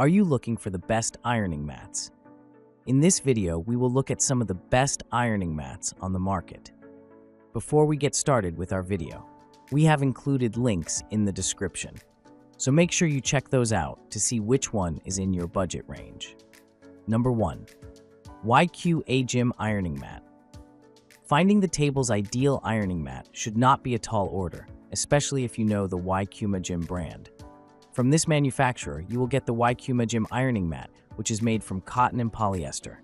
Are you looking for the best ironing mats? In this video, we will look at some of the best ironing mats on the market. Before we get started with our video, we have included links in the description, so make sure you check those out to see which one is in your budget range. Number 1. YQMAJIM Ironing Mat. Finding the table's ideal ironing mat should not be a tall order, especially if you know the YQMAJIM brand. From this manufacturer, you will get the YQMAJIM Ironing Mat, which is made from cotton and polyester.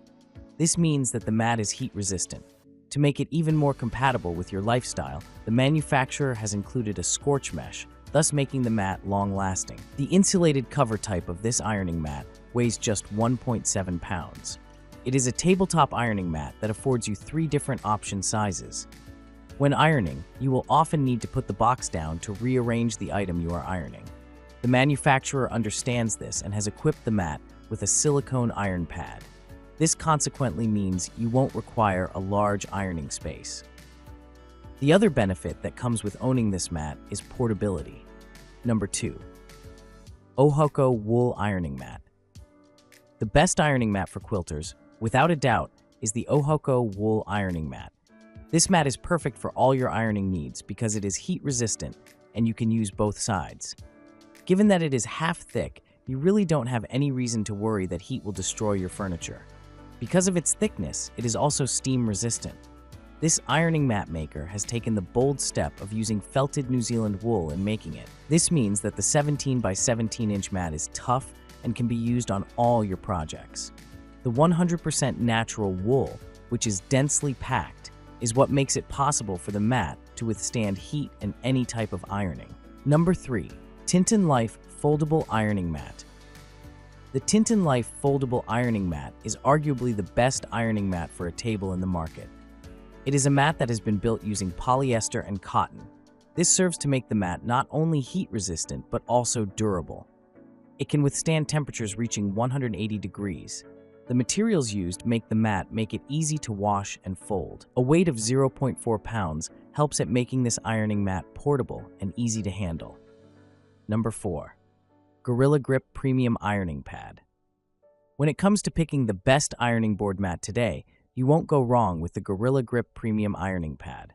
This means that the mat is heat resistant. To make it even more compatible with your lifestyle, the manufacturer has included a scorch mesh, thus making the mat long-lasting. The insulated cover type of this ironing mat weighs just 1.7 pounds. It is a tabletop ironing mat that affords you 3 different option sizes. When ironing, you will often need to put the box down to rearrange the item you are ironing. The manufacturer understands this and has equipped the mat with a silicone iron pad. This consequently means you won't require a large ironing space. The other benefit that comes with owning this mat is portability. Number 2. OHOCO Wool Ironing Mat. The best ironing mat for quilters, without a doubt, is the OHOCO Wool Ironing Mat. This mat is perfect for all your ironing needs because it is heat resistant and you can use both sides. Given that it is half thick, you really don't have any reason to worry that heat will destroy your furniture. Because of its thickness, it is also steam resistant. This ironing mat maker has taken the bold step of using felted New Zealand wool in making it. This means that the 17 by 17 inch mat is tough and can be used on all your projects. The 100% natural wool, which is densely packed, is what makes it possible for the mat to withstand heat and any type of ironing. Number 3. TINTON Life Foldable Ironing Mat. The TINTON Life Foldable Ironing Mat is arguably the best ironing mat for a table in the market. It is a mat that has been built using polyester and cotton. This serves to make the mat not only heat resistant but also durable. It can withstand temperatures reaching 180 degrees. The materials used make it easy to wash and fold. A weight of 0.4 pounds helps at making this ironing mat portable and easy to handle. Number 4. Gorilla Grip Premium Ironing Pad. When it comes to picking the best ironing board mat today, you won't go wrong with the Gorilla Grip Premium Ironing Pad.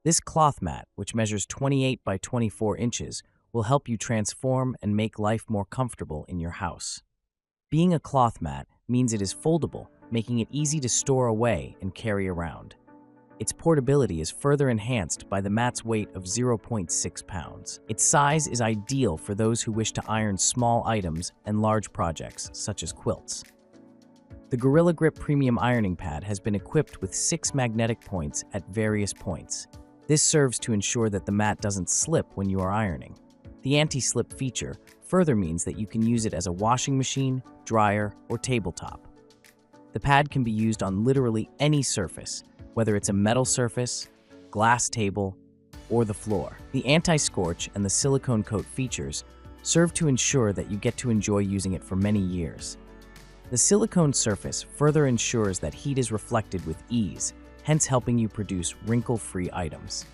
This cloth mat, which measures 28 by 24 inches, will help you transform and make life more comfortable in your house. Being a cloth mat means it is foldable, making it easy to store away and carry around. Its portability is further enhanced by the mat's weight of 0.6 pounds. Its size is ideal for those who wish to iron small items and large projects, such as quilts. The Gorilla Grip Premium Ironing Pad has been equipped with 6 magnetic points at various points. This serves to ensure that the mat doesn't slip when you are ironing. The anti-slip feature further means that you can use it as a washing machine, dryer, or tabletop. The pad can be used on literally any surface, whether it's a metal surface, glass table, or the floor. The anti-scorch and the silicone coat features serve to ensure that you get to enjoy using it for many years. The silicone surface further ensures that heat is reflected with ease, hence helping you produce wrinkle-free items.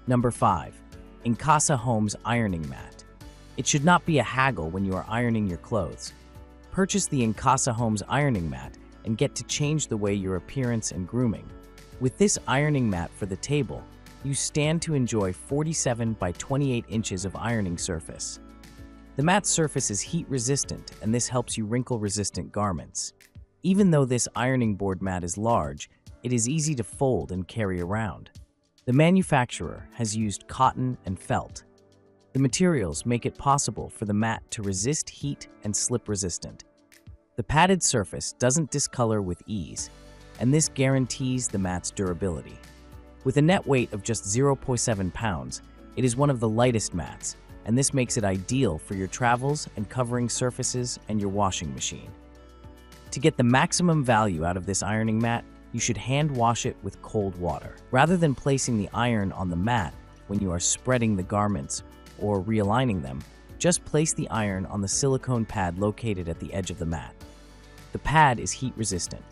Number 5. Encasa Home's Ironing Mat. It should not be a haggle when you are ironing your clothes. Purchase the Encasa Home's Ironing Mat and get to change the way your appearance and grooming. With this ironing mat for the table, you stand to enjoy 47 by 28 inches of ironing surface. The mat's surface is heat resistant and this helps you wrinkle-resistant garments. Even though this ironing board mat is large, it is easy to fold and carry around. The manufacturer has used cotton and felt. The materials make it possible for the mat to resist heat and slip resistant. The padded surface doesn't discolor with ease, and this guarantees the mat's durability. With a net weight of just 0.7 pounds, it is one of the lightest mats, and this makes it ideal for your travels and covering surfaces and your washing machine. To get the maximum value out of this ironing mat, you should hand wash it with cold water. Rather than placing the iron on the mat when you are spreading the garments or realigning them, just place the iron on the silicone pad located at the edge of the mat. The pad is heat resistant,